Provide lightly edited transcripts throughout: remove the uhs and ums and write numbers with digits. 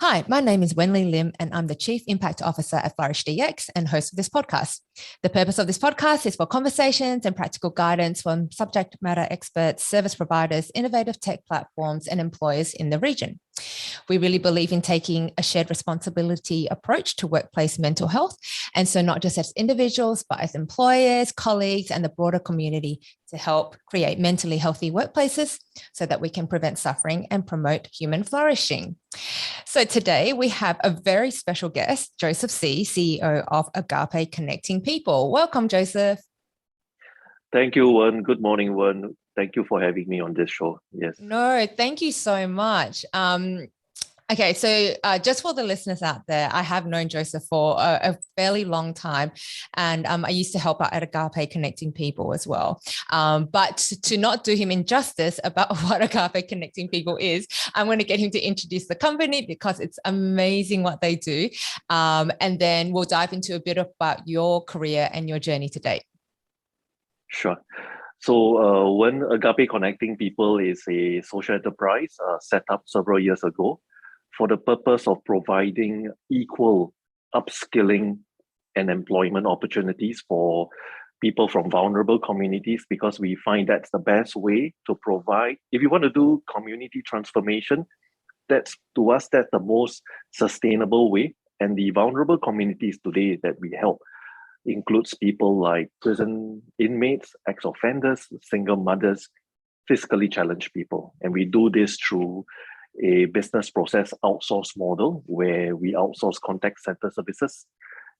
Hi, my name is Wenli Lim, and I'm the Chief Impact Officer at Flourish DX and host of this podcast. The purpose of this podcast is for conversations and practical guidance from subject matter experts, service providers, innovative tech platforms, and employers in the region. We really believe in taking a shared responsibility approach to workplace mental health. And so not just as individuals, but as employers, colleagues, and the broader community to help create mentally healthy workplaces so that we can prevent suffering and promote human flourishing. So today we have a very special guest, Joseph C., CEO of Agape Connecting People. Welcome, Joseph. Thank you, Wen. Good morning, Wen. Thank you for having me on this show. Yes. No, thank you so much. Okay, so just for the listeners out there, I have known Joseph for a fairly long time, and I used to help out at Agape Connecting People as well. But to not do him injustice about what Agape Connecting People is, I'm going to get him to introduce the company because it's amazing what they do. And then we'll dive into a bit about your career and your journey to date. Sure. So when Agape Connecting People is a social enterprise set up several years ago for the purpose of providing equal upskilling and employment opportunities for people from vulnerable communities, because we find that's the best way to provide. If you want to do community transformation, that's the most sustainable way. And the vulnerable communities today that we help includes people like prison inmates, ex-offenders, single mothers, physically challenged people. And we do this through a business process outsource model where we outsource contact center services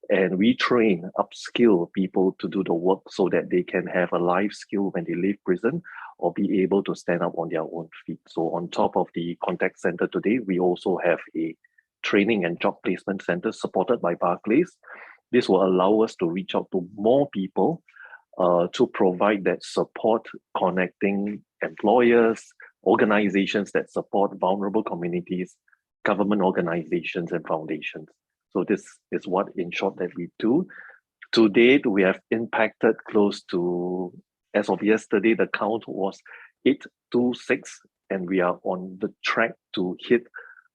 and we train, upskill people to do the work so that they can have a life skill when they leave prison or be able to stand up on their own feet. So on top of the contact center today, we also have a training and job placement center supported by Barclays. This will allow us to reach out to more people to provide that support, connecting employers, organizations that support vulnerable communities, government organizations, and foundations. So this is what, in short, that we do. To date, we have impacted close to, as of yesterday, the count was 826, and we are on the track to hit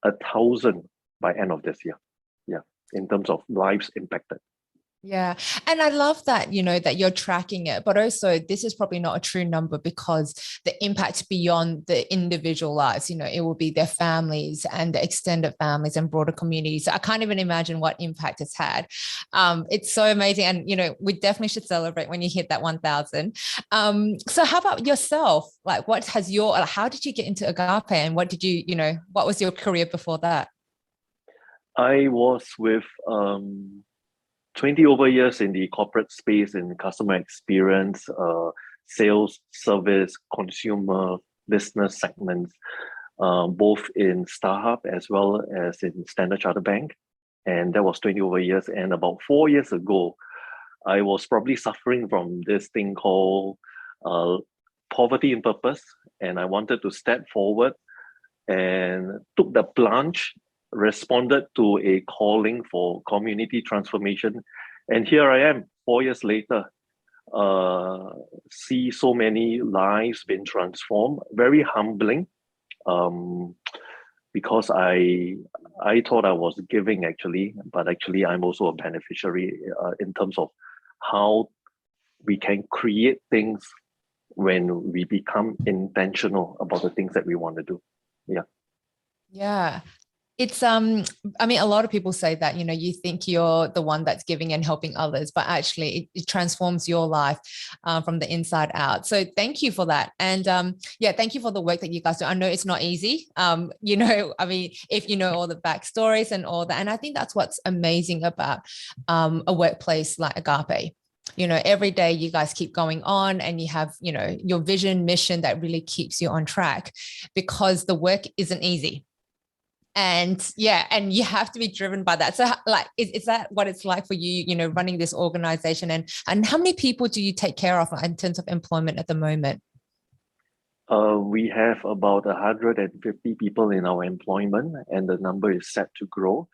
1,000 by end of this year. Yeah, in terms of lives impacted. Yeah. And I love that, that you're tracking it, but also this is probably not a true number because the impact beyond the individual lives, it will be their families and the extended families and broader communities. So I can't even imagine what impact it's had. It's so amazing. And, we definitely should celebrate when you hit that 1,000. So how about yourself? Like how did you get into Agape and what was your career before that? I was with 20 over years in the corporate space in customer experience, sales, service, consumer, business segments, both in StarHub as well as in Standard Chartered Bank. And that was 20 over years. And about 4 years ago, I was probably suffering from this thing called poverty in purpose. And I wanted to step forward and took the plunge, responded to a calling for community transformation. And here I am, 4 years later, see so many lives being transformed. Very humbling, because I thought I was giving actually, but actually I'm also a beneficiary in terms of how we can create things when we become intentional about the things that we want to do. Yeah. Yeah. It's, a lot of people say that, you think you're the one that's giving and helping others, but actually it transforms your life from the inside out. So thank you for that. And thank you for the work that you guys do. I know it's not easy. If you know all the backstories and all that, and I think that's what's amazing about a workplace like Agape. Every day you guys keep going on and you have, your vision, mission that really keeps you on track because the work isn't easy. And you have to be driven by that. So is that what it's like for you, running this organization and how many people do you take care of in terms of employment at the moment? We have about 150 people in our employment and the number is set to grow.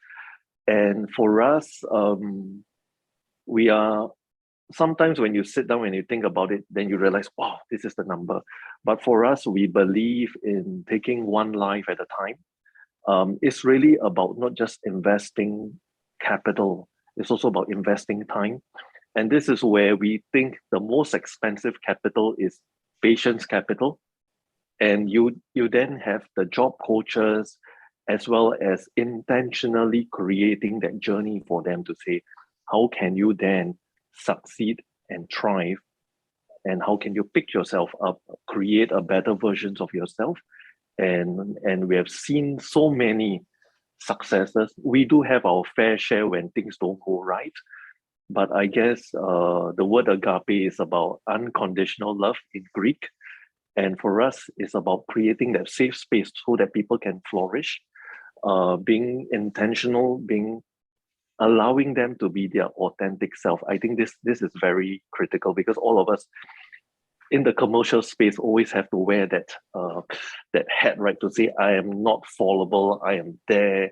And for us, we are sometimes when you sit down and you think about it, then you realize, wow, this is the number. But for us, we believe in taking one life at a time. It's really about not just investing capital, it's also about investing time. And this is where we think the most expensive capital is patience capital. And you then have the job coaches, as well as intentionally creating that journey for them to say, how can you then succeed and thrive? And how can you pick yourself up, create a better versions of yourself? And we have seen so many successes. We do have our fair share when things don't go right. But I guess the word agape is about unconditional love in Greek. And for us, it's about creating that safe space so that people can flourish, being intentional, allowing them to be their authentic self. I think this is very critical, because all of us in the commercial space always have to wear that that hat, right? To say, I am not fallible, I am there,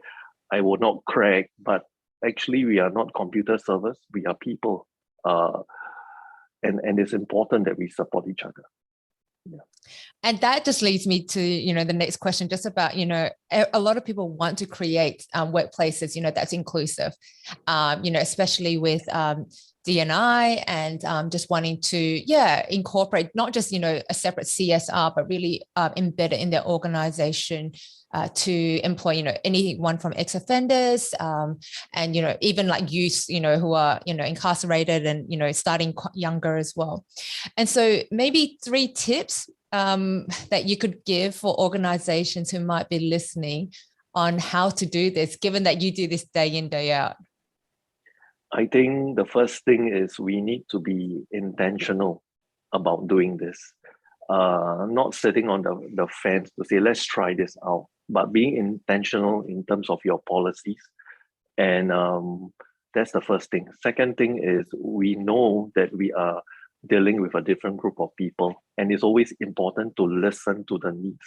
I will not crack. But actually, we are not computer servers, we are people. And it's important that we support each other. Yeah. And that just leads me to, the next question, just about, a lot of people want to create workplaces, that's inclusive, especially with D&I and just wanting to, incorporate not just, a separate CSR, but really embed it in their organization to employ, anyone from ex-offenders and, even like youth, who are, incarcerated and, starting younger as well. And so maybe 3 tips that you could give for organizations who might be listening on how to do this, given that you do this day in, day out? I think the first thing is we need to be intentional about doing this. Not sitting on the fence to say, let's try this out, but being intentional in terms of your policies. And that's the first thing. Second thing is we know that we are dealing with a different group of people, and it's always important to listen to the needs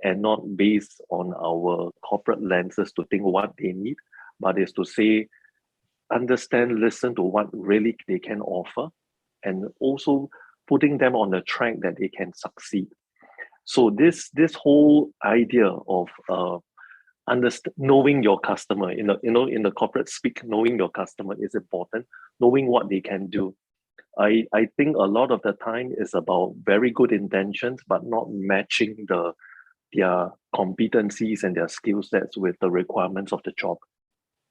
and not based on our corporate lenses to think what they need, but is to say, understand, listen to what really they can offer, and also putting them on the track that they can succeed. So this whole idea of knowing your customer, in the corporate speak, knowing your customer is important, knowing what they can do. I think a lot of the time is about very good intentions, but not matching their competencies and their skill sets with the requirements of the job.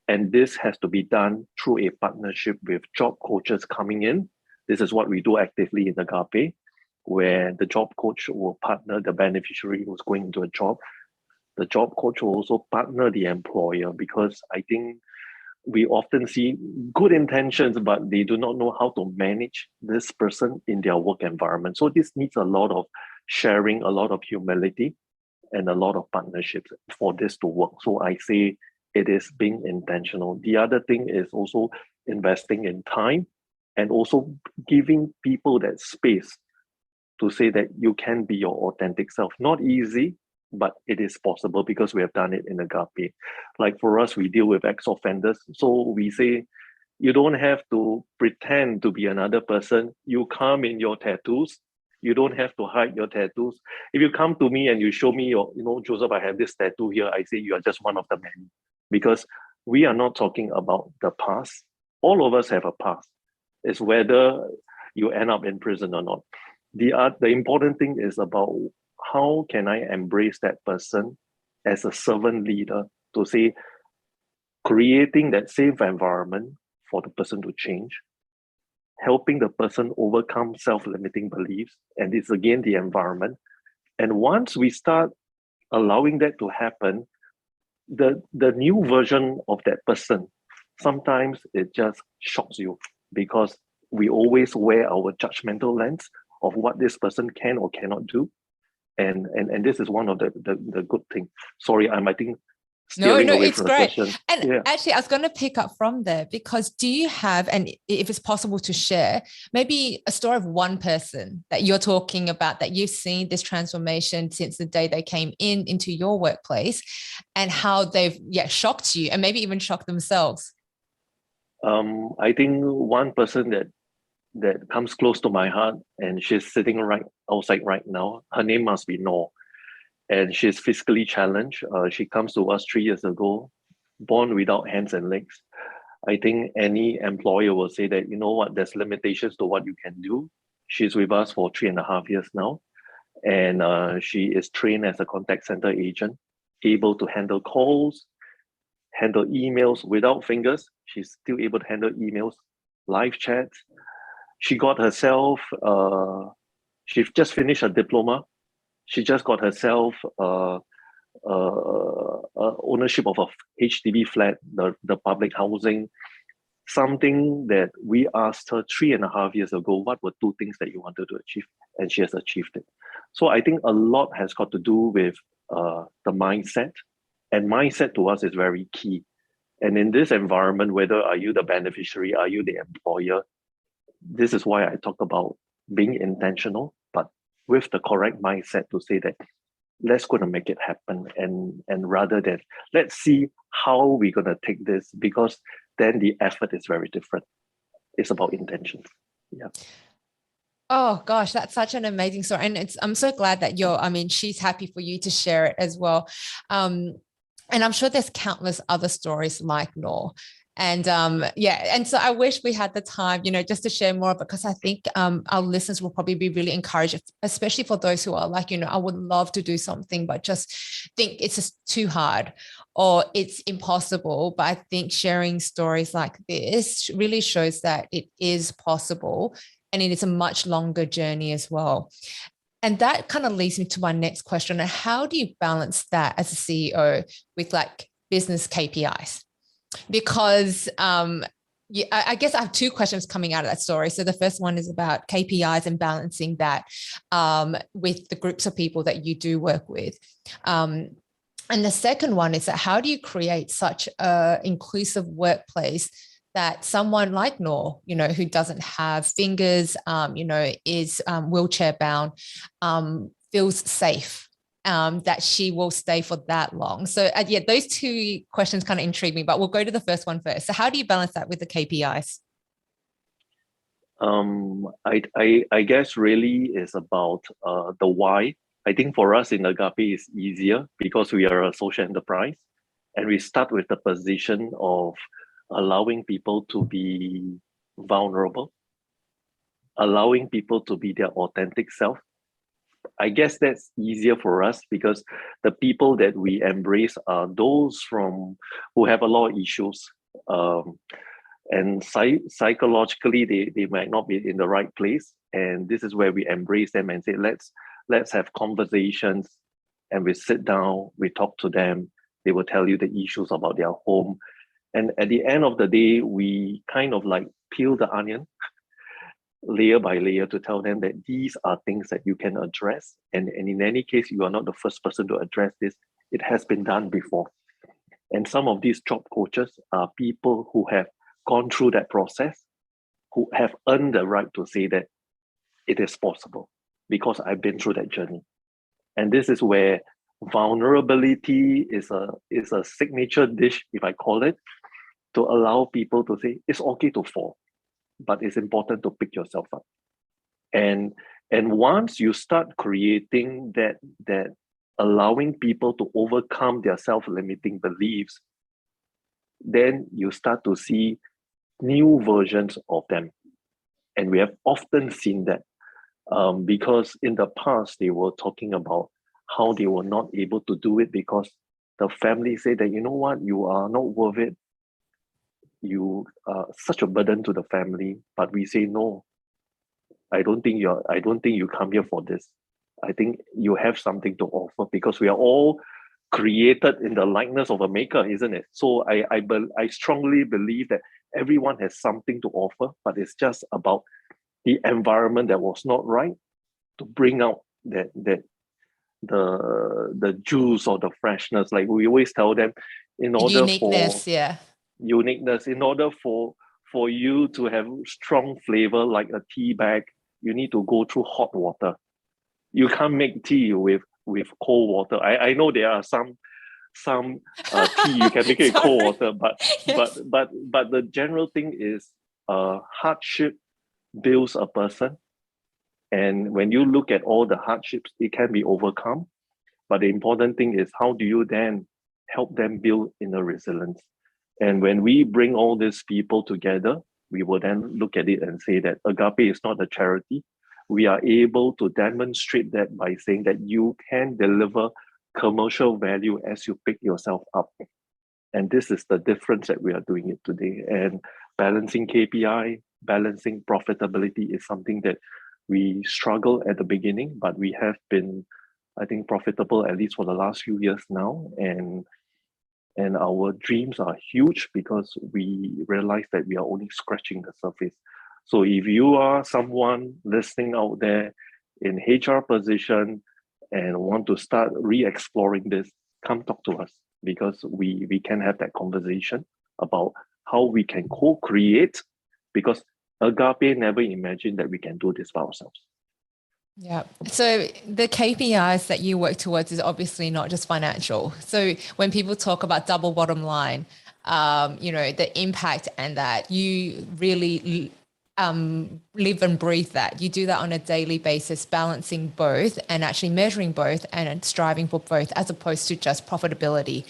And this has to be done through a partnership with job coaches coming in. This is what we do actively in Agape, where the job coach will partner the beneficiary who's going into a job. The job coach will also partner the employer, because I think we often see good intentions, but they do not know how to manage this person in their work environment. So this needs a lot of sharing, a lot of humility, and a lot of partnerships for this to work. So I say it is being intentional. The other thing is also investing in time and also giving people that space to say that you can be your authentic self. Not easy, but it is possible, because we have done it in Agape. Like for us, we deal with ex-offenders. So we say, you don't have to pretend to be another person. You come in your tattoos. You don't have to hide your tattoos. If you come to me and you show me your, Joseph, I have this tattoo here, I say you are just one of the many. Because we are not talking about the past. All of us have a past. It's whether you end up in prison or not. The important thing is about how can I embrace that person as a servant leader, to say, creating that safe environment for the person to change, helping the person overcome self-limiting beliefs, and it's again the environment. And once we start allowing that to happen, the new version of that person, sometimes it just shocks you, because we always wear our judgmental lens of what this person can or cannot do. And this is one of the good things. Sorry, I think no, it's great. And actually, I was going to pick up from there, because do you have, and if it's possible to share, maybe a story of one person that you're talking about, that you've seen this transformation since the day they came into your workplace, and how they've shocked you and maybe even shocked themselves? I think one person that comes close to my heart, and she's sitting right outside right now. Her name must be Noor. and she's physically challenged. She comes to us 3 years ago, born without hands and legs. I think any employer will say that, you know what, there's limitations to what you can do. She's with us for 3.5 years now, and she is trained as a contact center agent, able to handle calls, handle emails without fingers. She's still able to handle emails, live chats. She got herself, she just finished a diploma. She just got herself ownership of a HDB flat, the public housing, something that we asked her 3.5 years ago, what were 2 things that you wanted to achieve? And she has achieved it. So I think a lot has got to do with the mindset, and mindset to us is very key. And in this environment, whether are you the beneficiary, are you the employer, this is why I talk about being intentional, but with the correct mindset to say that let's go to make it happen, and rather than let's see how we're going to take this, because then the effort is very different. It's about intentions. Yeah. Oh gosh, that's such an amazing story. And I'm so glad that she's happy for you to share it as well. And I'm sure there's countless other stories like Noor. And and so I wish we had the time, just to share more of it, because I think our listeners will probably be really encouraged, especially for those who are like, I would love to do something, but just think it's just too hard or it's impossible. But I think sharing stories like this really shows that it is possible, and it is a much longer journey as well. And that kind of leads me to my next question. How do you balance that as a CEO with like business KPIs? Because I guess I have 2 questions coming out of that story. So the first one is about KPIs and balancing that with the groups of people that you do work with. And the second one is that how do you create such an inclusive workplace that someone like Noor, who doesn't have fingers, is wheelchair bound, feels safe, that she will stay for that long. So those 2 questions kind of intrigue me, but we'll go to the first one first. So how do you balance that with the KPIs? I guess really is about the why. I think for us in Agape it's easier because we are a social enterprise, and we start with the position of allowing people to be vulnerable, allowing people to be their authentic self. I guess that's easier for us because the people that we embrace are those who have a lot of issues, and psychologically they might not be in the right place, and this is where we embrace them and say let's have conversations, and we sit down, we talk to them, they will tell you the issues about their home, and at the end of the day we kind of like peel the onion layer by layer to tell them that these are things that you can address, and in any case you are not the first person to address this. It has been done before, and some of these job coaches are people who have gone through that process, who have earned the right to say that it is possible because I've been through that journey. And this is where vulnerability is a signature dish, if I call it, to allow people to say it's okay to fall, but it's important to pick yourself up. And once you start creating that allowing people to overcome their self-limiting beliefs, then you start to see new versions of them. And we have often seen that because in the past they were talking about how they were not able to do it because the family say that, you know what, you are not worth it, you are such a burden to the family. But we say no, I don't think you come here for this. I think you have something to offer, because we are all created in the likeness of a maker, isn't it? So I strongly believe that everyone has something to offer, but it's just about the environment that was not right to bring out that the juice or the freshness. Like we always tell them, in order uniqueness, for uniqueness, in order for you to have strong flavor like a tea bag, you need to go through hot water. You can't make tea with cold water. I know there are some tea you can make it with cold water, but yes. but the general thing is hardship builds a person, and when you look at all the hardships, it can be overcome. But the important thing is, how do you then help them build inner resilience? And when we bring all these people together, we will then look at it and say that Agape is not a charity. We are able to demonstrate that by saying that you can deliver commercial value as you pick yourself up. And this is the difference that we are doing it today. And balancing KPI, balancing profitability is something that we struggle at the beginning, but we have been, I think, profitable at least for the last few years now. And our dreams are huge because we realize that we are only scratching the surface. So if you are someone listening out there in HR position and want to start re-exploring this, come talk to us, because we can have that conversation about how we can co-create, because Agape never imagined that we can do this by ourselves. Yeah. So the KPIs that you work towards is obviously not just financial. So when people talk about double bottom line, the impact and that you really live and breathe that. You do that on a daily basis, balancing both and actually measuring both and striving for both, as opposed to just profitability.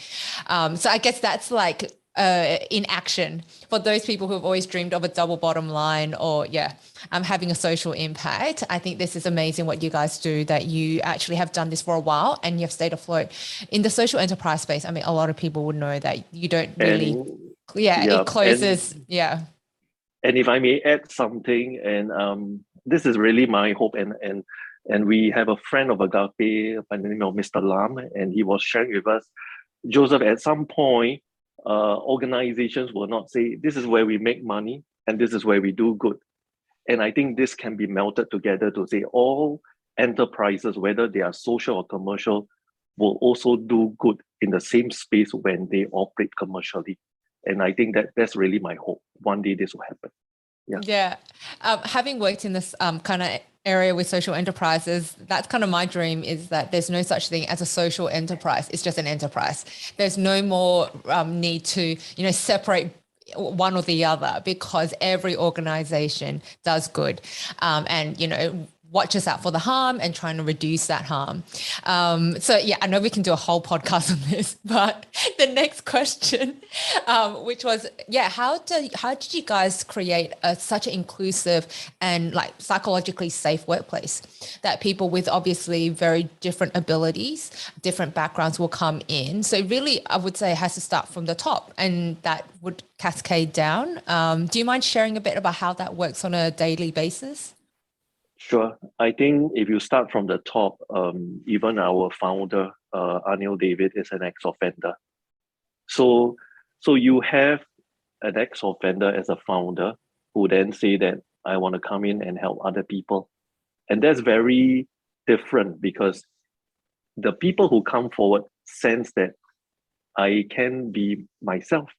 So I guess that's like in action for those people who have always dreamed of a double bottom line or having a social impact. I think this is amazing what you guys do, that you actually have done this for a while and you've stayed afloat in the social enterprise space. I mean, a lot of people would know that you don't really, it closes. And if I may add something, and this is really my hope, and we have a friend of Agape by the name of Mr. Lam, and he was sharing with us, Joseph, at some point, organizations will not say, this is where we make money and this is where we do good. And I think this can be melted together to say all enterprises, whether they are social or commercial, will also do good in the same space when they operate commercially. And I think that's really my hope. One day this will happen. Having worked in this kind of area with social enterprises, that's kind of my dream, is that there's no such thing as a social enterprise. It's just an enterprise. There's no more need to, separate one or the other, because every organization does good. And, watches out for the harm and trying to reduce that harm. I know we can do a whole podcast on this, but the next question, which was, how did you guys create such an inclusive and like psychologically safe workplace that people with obviously very different abilities, different backgrounds will come in? So really, I would say it has to start from the top, and that would cascade down. Do you mind sharing a bit about how that works on a daily basis? Sure. I think if you start from the top, even our founder, Anil David, is an ex-offender. So you have an ex-offender as a founder who then say that I want to come in and help other people. And that's very different, because the people who come forward sense that I can be myself.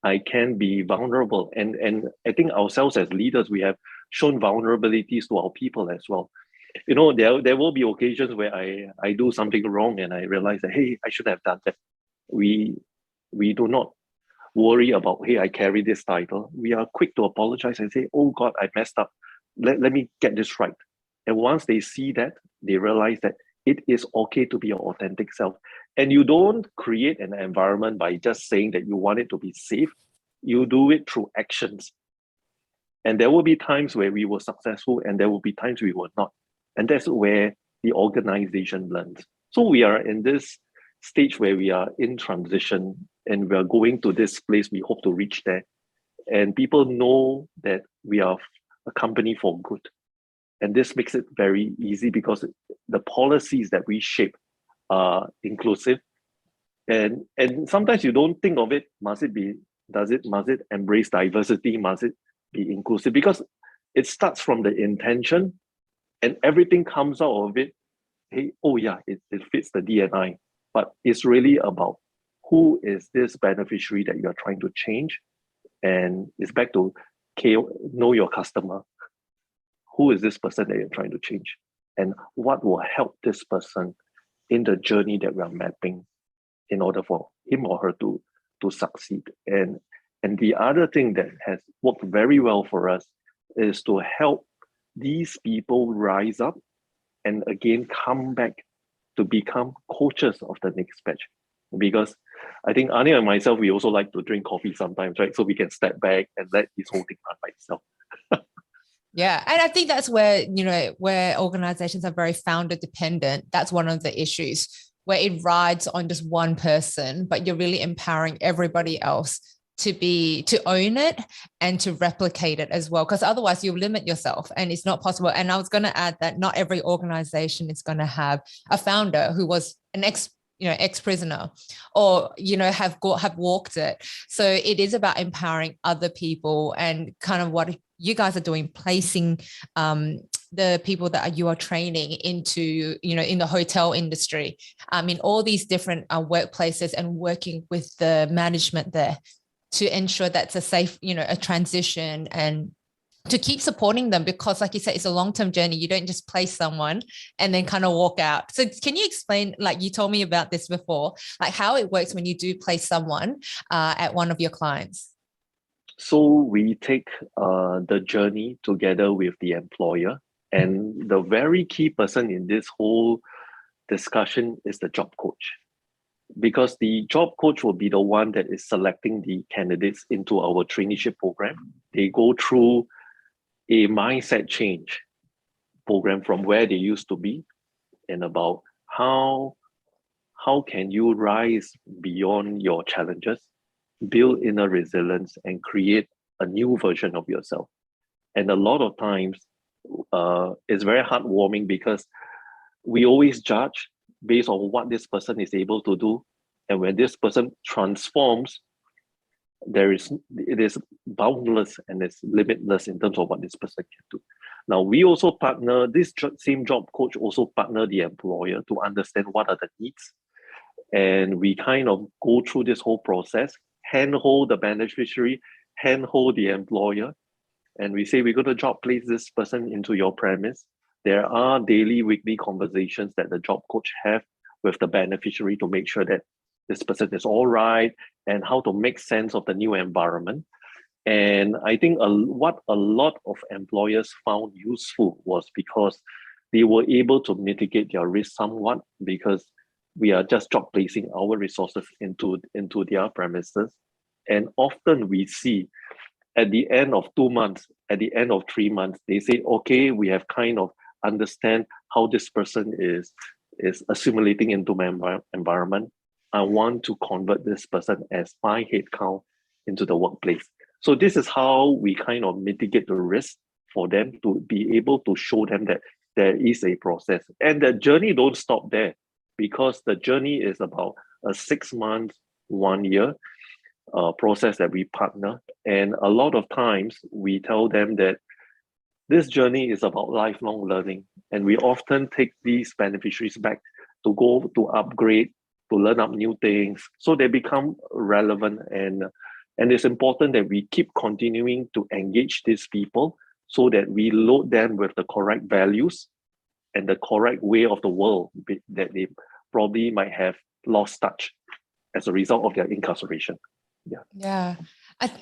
I can be vulnerable. And I think ourselves as leaders, we have shown vulnerabilities to our people as well. There will be occasions where I do something wrong and I realize that, hey, I should have done that. We do not worry about, hey, I carry this title. We are quick to apologize and say, oh God, I messed up. Let me get this right. And once they see that, they realize that it is okay to be your authentic self. And you don't create an environment by just saying that you want it to be safe. You do it through actions. And there will be times where we were successful and there will be times we were not. And that's where the organization learns. So we are in this stage where we are in transition and we are going to this place. We hope to reach there. And people know that we are a company for good. And this makes it very easy because the policies that we shape are inclusive. And sometimes you don't think of it, must it embrace diversity? Must it be inclusive? Because it starts from the intention and everything comes out of it. Hey, oh yeah, it fits the D&I. But it's really about who is this beneficiary that you're trying to change. And it's back to know your customer. Who is this person that you're trying to change? And what will help this person in the journey that we are mapping in order for him or her to succeed? And the other thing that has worked very well for us is to help these people rise up and again come back to become coaches of the next batch. Because I think Anya and myself, we also like to drink coffee sometimes, right? So we can step back and let this whole thing run by itself. Yeah. And I think that's where, where organizations are very founder dependent. That's one of the issues where it rides on just one person, but you're really empowering everybody else to own it and to replicate it as well. Because otherwise you limit yourself and it's not possible. And I was going to add that not every organization is going to have a founder who was an ex-prisoner or have walked it. So it is about empowering other people and kind of what you guys are doing, placing the people that you are training into, in the hotel industry, in all these different workplaces, and working with the management there to ensure that's a safe, a transition, and to keep supporting them, because like you said, it's a long-term journey. You don't just place someone and then kind of walk out. So can you explain, like you told me about this before, like how it works when you do place someone at one of your clients? So we take the journey together with the employer, and the very key person in this whole discussion is the job coach, because the job coach will be the one that is selecting the candidates into our traineeship program. They go through a mindset change program from where they used to be, and about how can you rise beyond your challenges, build inner resilience, and create a new version of yourself. And a lot of times it's very heartwarming, because we always judge based on what this person is able to do. And when this person transforms, it is boundless and it's limitless in terms of what this person can do. Now, we also partner, this same job coach also partner the employer to understand what are the needs. And we kind of go through this whole process, handhold the beneficiary, handhold the employer, and we say, we're going to job place this person into your premise. There are daily, weekly conversations that the job coach have with the beneficiary to make sure that this person is all right, and how to make sense of the new environment. And I think what a lot of employers found useful was because they were able to mitigate their risk somewhat, because we are just job placing our resources into their premises. And often we see at the end of 2 months, at the end of 3 months, they say, okay, we have kind of understand how this person is assimilating into my environment. I want to convert this person as my headcount into the workplace. So this is how we kind of mitigate the risk for them, to be able to show them that there is a process. And the journey don't stop there, because the journey is about a 6 months, 1 year process that we partner. And a lot of times we tell them that this journey is about lifelong learning. And we often take these beneficiaries back to go to upgrade, to learn up new things, so they become relevant. And it's important that we keep continuing to engage these people, so that we load them with the correct values and the correct way of the world that they probably might have lost touch as a result of their incarceration. Yeah.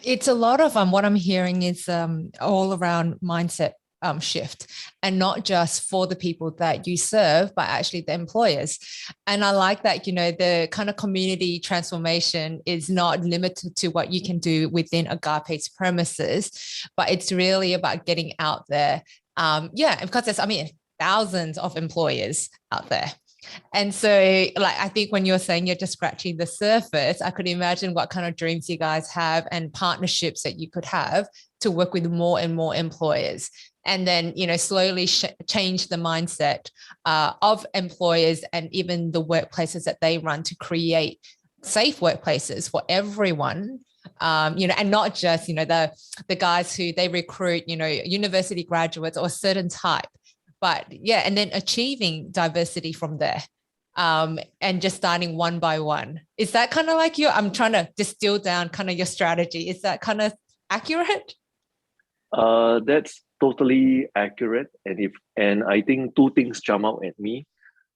It's a lot of what I'm hearing is all around mindset shift, and not just for the people that you serve, but actually the employers. And I like that, the kind of community transformation is not limited to what you can do within Agape's premises, but it's really about getting out there. Because there's, thousands of employers out there. And so, I think when you're saying you're just scratching the surface, I could imagine what kind of dreams you guys have and partnerships that you could have to work with more and more employers. And then, slowly change the mindset of employers and even the workplaces that they run, to create safe workplaces for everyone. And not just, the guys who they recruit, university graduates or a certain type. But and then achieving diversity from there, and just starting one by one. Is that kind of like I'm trying to distill down kind of your strategy. Is that kind of accurate? That's totally accurate. And I think two things jump out at me.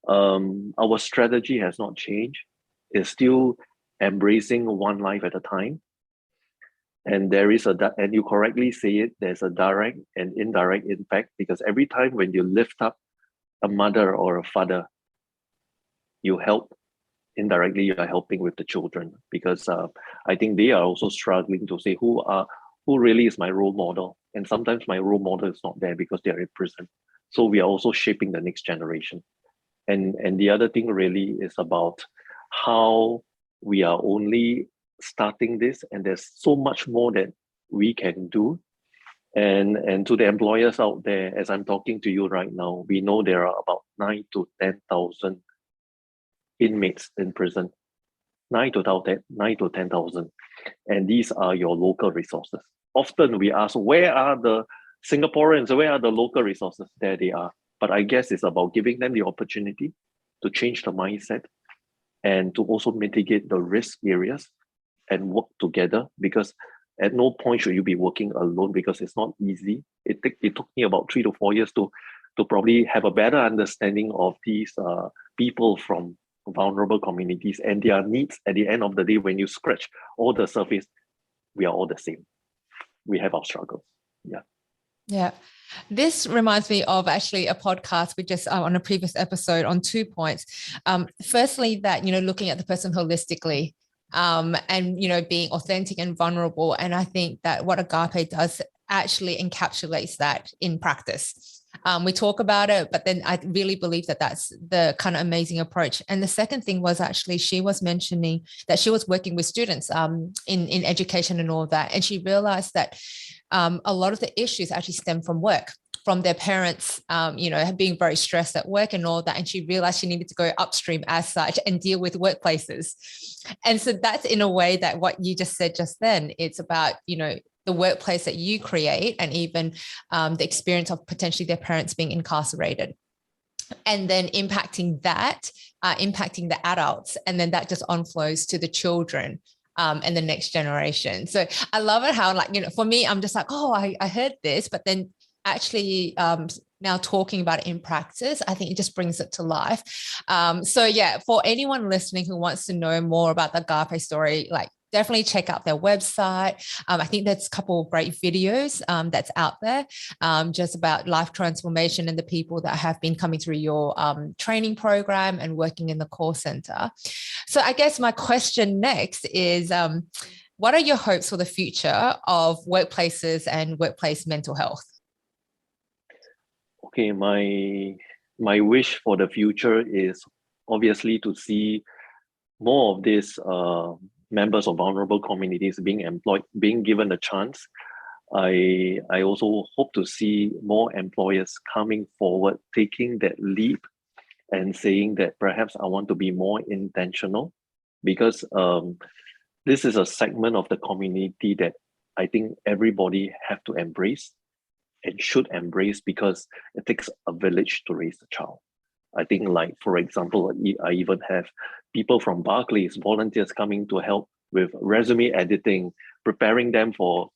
Our strategy has not changed. It's still embracing one life at a time. And there is and you correctly say it, there's a direct and indirect impact, because every time when you lift up a mother or a father, you help indirectly, you are helping with the children, because I think they are also struggling to say who really is my role model, and sometimes my role model is not there because they are in prison. So we are also shaping the next generation. And the other thing really is about how we are only starting this, and there's so much more that we can do. And to the employers out there, as I'm talking to you right now, we know there are about 9 to 10,000 inmates in prison. 9 to 10,000. And these are your local resources. Often we ask, where are the Singaporeans? Where are the local resources? There they are. But I guess it's about giving them the opportunity to change the mindset and to also mitigate the risk areas and work together, because at no point should you be working alone, because it's not easy. It took me about 3 to 4 years to probably have a better understanding of these people from vulnerable communities and their needs. At the end of the day, when you scratch all the surface, we are all the same. We have our struggles. Yeah. This reminds me of actually a podcast we just on a previous episode on 2 points. Firstly, that, looking at the person holistically, and, being authentic and vulnerable. And I think that what Agape does actually encapsulates that in practice. We talk about it, but then I really believe that that's the kind of amazing approach. And the second thing was actually she was mentioning that she was working with students in education and all that. And she realized that a lot of the issues actually stem from work, from their parents, being very stressed at work and all that. And she realized she needed to go upstream as such and deal with workplaces. And so that's in a way that what you just said just then, it's about, the workplace that you create, and even the experience of potentially their parents being incarcerated, and then impacting the adults. And then that just on flows to the children and the next generation. So I love it how, for me, I'm just like, oh, I heard this, but then actually now talking about it in practice, I think it just brings it to life. So yeah, for anyone listening who wants to know more about the Agape story, definitely check out their website. I think there's a couple of great videos that's out there just about life transformation and the people that have been coming through your training program and working in the call center. So I guess my question next is, what are your hopes for the future of workplaces and workplace mental health? Okay, my wish for the future is obviously to see more of these members of vulnerable communities being employed, being given a chance. I also hope to see more employers coming forward, taking that leap and saying that perhaps I want to be more intentional, because this is a segment of the community that I think everybody have to embrace and should embrace, because it takes a village to raise a child. I think, for example, I even have people from Barclays, volunteers coming to help with resume editing, preparing them for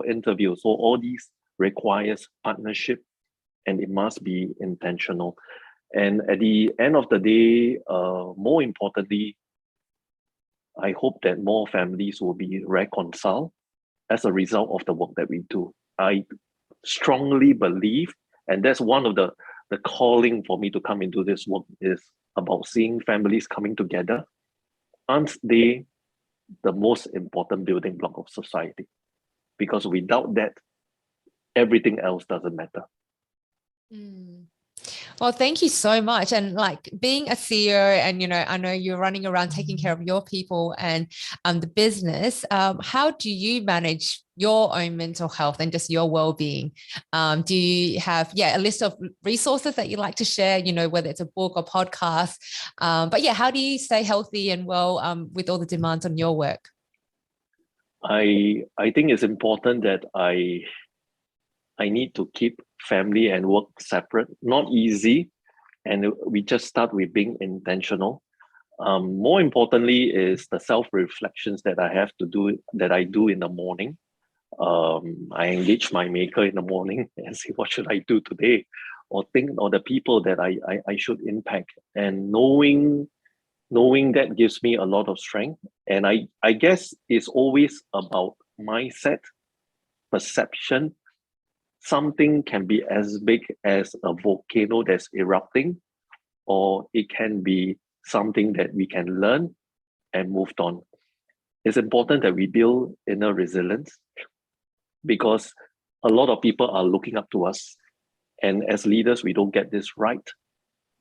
interviews. So all these requires partnership, and it must be intentional. And at the end of the day, more importantly, I hope that more families will be reconciled as a result of the work that we do. I strongly believe, and that's one of the calling for me to come into this work, is about seeing families coming together. Aren't they the most important building block of society? Because without that, everything else doesn't matter. Well, thank you so much. And being a CEO, and I know you're running around taking care of your people and the business. How do you manage your own mental health and just your well-being? Do you have a list of resources that you like to share? Whether it's a book or podcast. But yeah, how do you stay healthy and well with all the demands on your work? I think it's important that I need to keep family and work separate. Not easy, and we just start with being intentional. More importantly is the self-reflections that I do in the morning. I engage my maker in the morning and say, what should I do today? Or the people that I should impact. And knowing that gives me a lot of strength. And I guess it's always about mindset, perception. Something can be as big as a volcano that's erupting, or it can be something that we can learn and move on. It's important that we build inner resilience because a lot of people are looking up to us. And as leaders, we don't get this right,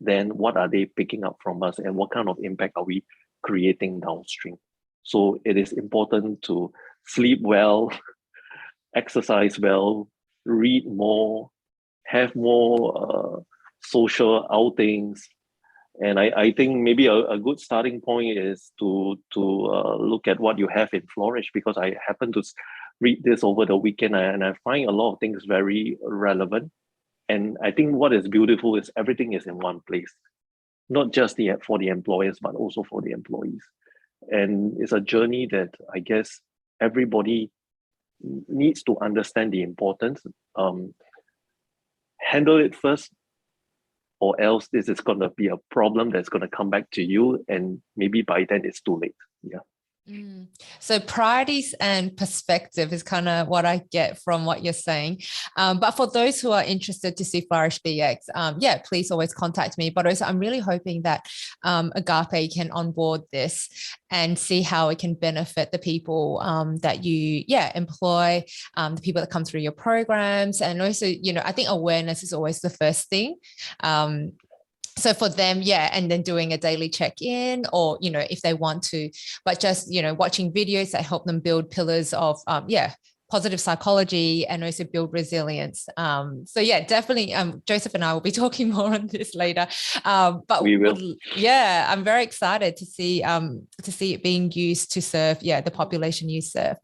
then what are they picking up from us and what kind of impact are we creating downstream? So it is important to sleep well, exercise well, read more, have more social outings. And I think maybe a good starting point is to look at what you have in Flourish, because I happen to read this over the weekend and I find a lot of things very relevant. And I think what is beautiful is everything is in one place, not just for the employers, but also for the employees. And it's a journey that I guess everybody needs to understand the importance. Handle it first, or else this is going to be a problem that's going to come back to you, and maybe by then it's too late. Yeah. So priorities and perspective is kind of what I get from what you're saying. But for those who are interested to see Flourish DX, please always contact me. But also I'm really hoping that Agape can onboard this and see how it can benefit the people that you employ, the people that come through your programs. And also, I think awareness is always the first thing. So for them, and then doing a daily check-in, or, if they want to, but just, watching videos that help them build pillars of, positive psychology and also build resilience. Definitely, Joseph and I will be talking more on this later. But we will. I'm very excited to see it being used to serve, the population you serve.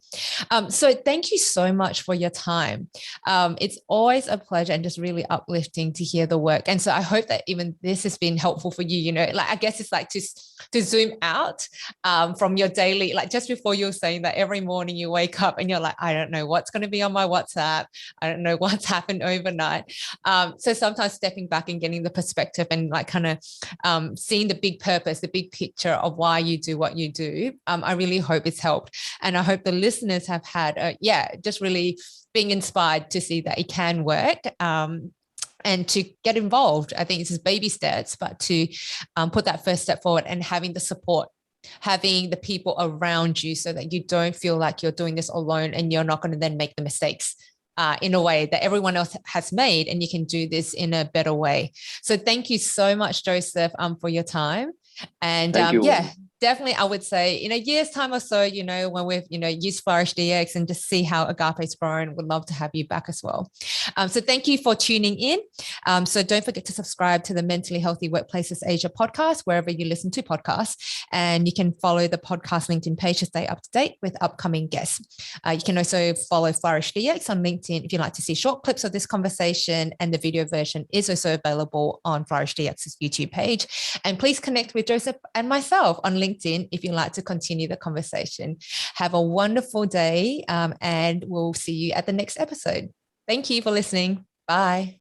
So thank you so much for your time. It's always a pleasure and just really uplifting to hear the work. And so I hope that even this has been helpful for you. I guess it's like to zoom out from your daily, like just before you were saying that every morning you wake up and you're like, I don't know what's going to be on my WhatsApp. I don't know what's happened overnight. So sometimes stepping back and getting the perspective and like kind of seeing the big purpose, the big picture of why you do what you do. I really hope it's helped. And I hope the listeners have had, just really being inspired to see that it can work. And to get involved. I think it's just baby steps, but to put that first step forward and having the support, having the people around you so that you don't feel like you're doing this alone and you're not going to then make the mistakes in a way that everyone else has made, and you can do this in a better way. So thank you so much, Joseph, for your time. And definitely, I would say in a year's time or so, when we've, used Flourish DX and just see how Agape's grown, would love to have you back as well. So thank you for tuning in. So don't forget to subscribe to the Mentally Healthy Workplaces Asia podcast, wherever you listen to podcasts. And you can follow the podcast LinkedIn page to stay up to date with upcoming guests. You can also follow Flourish DX on LinkedIn if you'd like to see short clips of this conversation, and the video version is also available on Flourish DX's YouTube page. And please connect with Joseph and myself on LinkedIn if you'd like to continue the conversation. Have a wonderful day, and we'll see you at the next episode. Thank you for listening. Bye.